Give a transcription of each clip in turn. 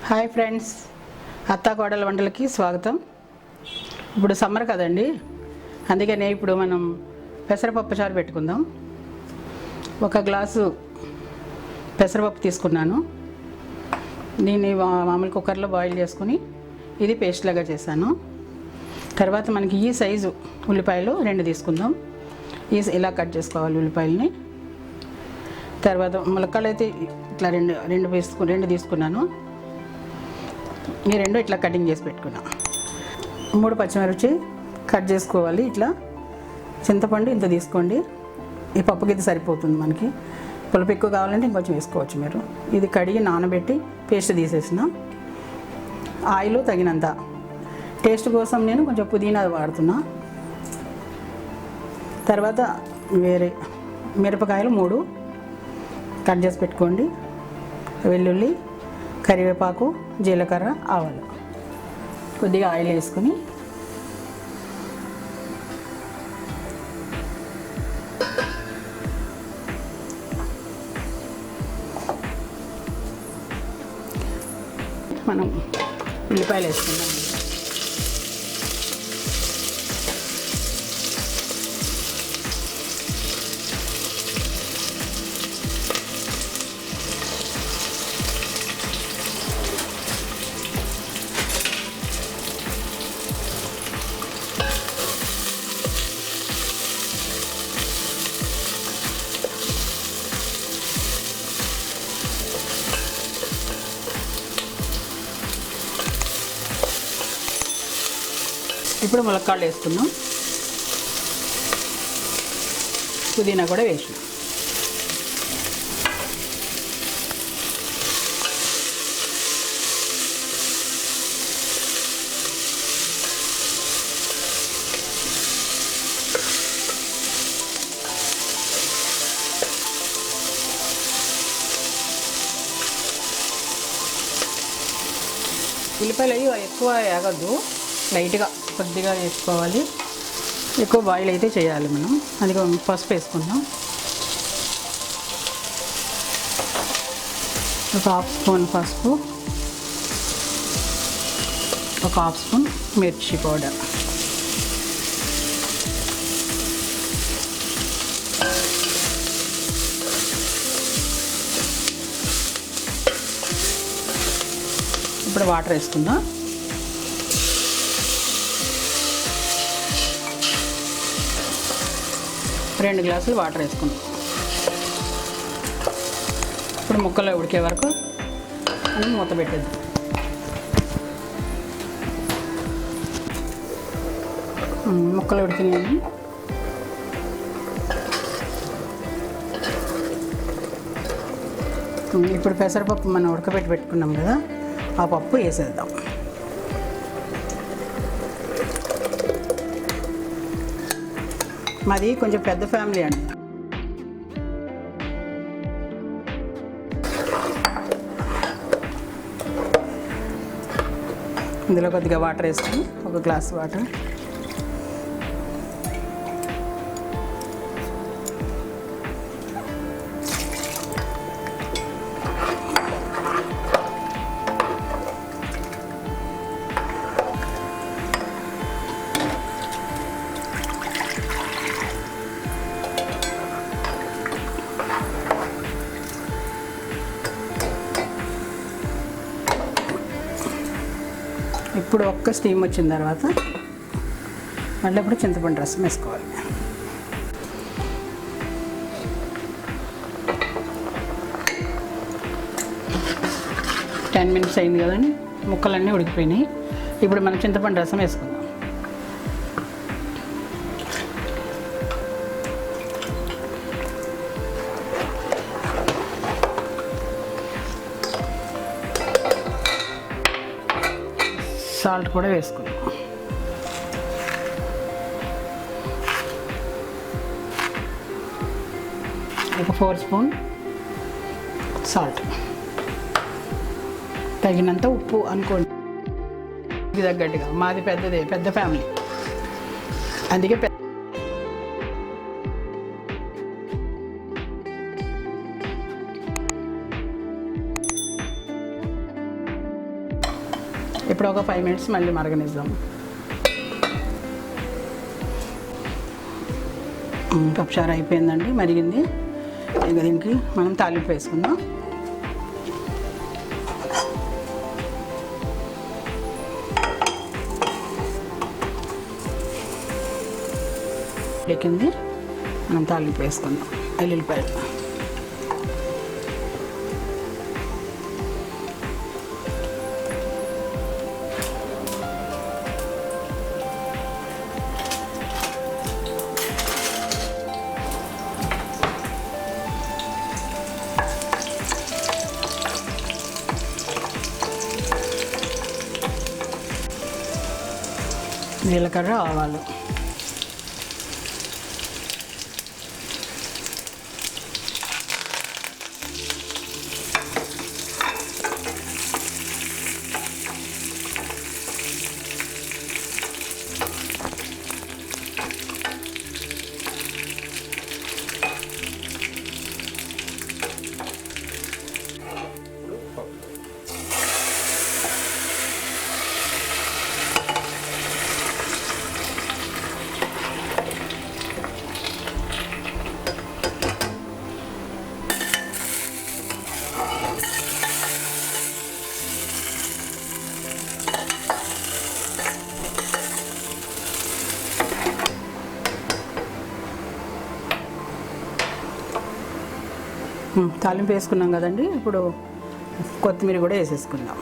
Hi friends, అత్తా కోడల వంటలకి స్వాగతం. ఇప్పుడు సమ్మర్ కదండి, అందుకనే ఇప్పుడు మనం పెసరపప్పు చారు పెట్టుకుందాం. ఒక గ్లాసు పెసరపప్పు తీసుకున్నాను. దీన్ని మామూలు కుక్కర్లో బాయిల్ చేసుకుని ఇది పేస్ట్ లాగా చేశాను. తర్వాత మనకి ఈ సైజు ఉల్లిపాయలు 2 తీసుకుందాం. ఇలా కట్ చేసుకోవాలి ఉల్లిపాయలని. తర్వాత ములక్కాయలు అయితే ఇట్లా రెండు తీసుకున్నాను. ఈ 2 ఇట్లా కటింగ్ చేసి పెట్టుకున్నా. 3 పచ్చిమిర్చి కట్ చేసుకోవాలి. ఇట్లా చింతపండు ఇంత తీసుకోండి. ఈ పప్పుకి ఇది సరిపోతుంది. మనకి పులుపు ఎక్కువ కావాలంటే ఇంకొంచెం వేసుకోవచ్చు మీరు. ఇది కడిగి నానబెట్టి పేస్ట్ తీసేసిన. ఆయిల్ తగినంత. టేస్ట్ కోసం నేను కొంచెం పుదీనా వాడుతున్నా. తర్వాత వేరే మిరపకాయలు 3 కట్ చేసి పెట్టుకోండి. వెల్లుల్లి, కరివేపాకు, జీలకర్ర, ఆవాలు. కొద్దిగా ఆయిల్ వేసుకొని మనం ఉల్లిపాయలు వేసుకుందాం. ఇప్పుడు ములక్కాడలు వేసుకుందాం. పుదీనా కూడా వేసినాం. ఉల్లిపాయలు అవి ఎక్కువ వేగద్దు, లైట్గా కొద్దిగా వేసుకోవాలి. ఎక్కువ బాయిల్ అయితే చేయాలి మనం. అందుకే పసుపు వేసుకుందాం. ఒక 1/2 స్పూన్ పసుపు, ఒక 1/2 స్పూన్ మిర్చి పౌడర్, ఇప్పుడు వాటర్ వేసుకుందాం. 2 గ్లాసులు వాటర్ వేసుకుందాం. ఇప్పుడు ముక్కలు ఉడికే వరకు మనం మూత పెట్టేద్దాం. ముక్కలు ఉడికినాయి. ఇప్పుడు పెసరపప్పు మనం ఉడకబెట్టి పెట్టుకున్నాం కదా, ఆ పప్పు వేసేద్దాం. మాది కొంచెం పెద్ద ఫ్యామిలీ అండి. ఇందులో కొద్దిగా వాటర్ వేసుకొని, ఒక గ్లాస్ వాటర్. ఇప్పుడు ఒక్క స్టీమ్ వచ్చిన తర్వాత మళ్ళీ ఇప్పుడు చింతపండు రసం వేసుకోవాలి. టెన్ మినిట్స్ అయింది కదండి, ముక్కలన్నీ ఉడికిపోయినాయి. ఇప్పుడు మనం చింతపండు రసం వేసుకుందాం. సాల్ట్ కూడా వేసుకుందాం. ఒక 4 స్పూన్ సాల్ట్, తగినంత ఉప్పు అనుకోండి. ఇది తగ్గట్టుగా. మాది పెద్ద ఫ్యామిలీ, అందుకే ఇప్పుడు ఒక 5 మినిట్స్ మళ్ళీ మరగనిద్దాం. పప్పుచారు అయిపోయిందండి, మరిగింది. ఇక దీనికి మనం తాలింపు వేసుకుందాం. ఎక్కింది, మనం తాలింపు వేసుకుందాం. ఎల్లుల్లిపాయలు, జీలకర్ర, ఆవాలు, తాలింపు వేసుకున్నాం కదండి. ఇప్పుడు కొత్తిమీర కూడా వేసేసుకుందాం.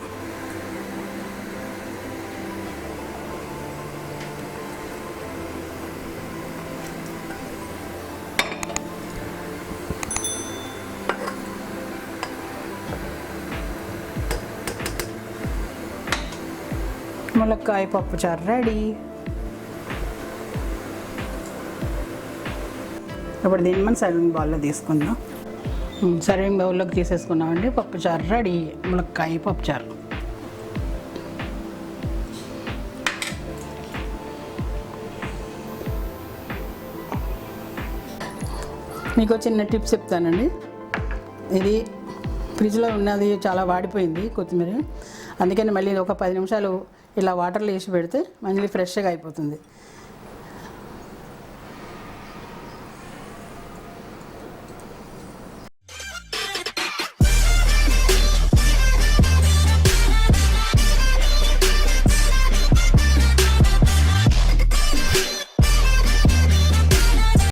మునక్కాయ పప్పుచారు రెడీ. ఇప్పుడు దీన్ని మనం సర్వింగ్ బౌల్లో తీసుకుందాం. సర్వింగ్ బౌల్లోకి తీసేసుకున్నామండి. పప్పుచారు రెడీ, మునక్కాయ పప్పుచారు. మీకు చిన్న టిప్స్ చెప్తానండి. ఇది ఫ్రిడ్జ్లో ఉన్నది చాలా వాడిపోయింది కొత్తిమీర, అందుకని మళ్ళీ ఒక 10 నిమిషాలు ఇలా వాటర్లో వేసి పెడితే మళ్ళీ ఫ్రెష్గా అయిపోతుంది.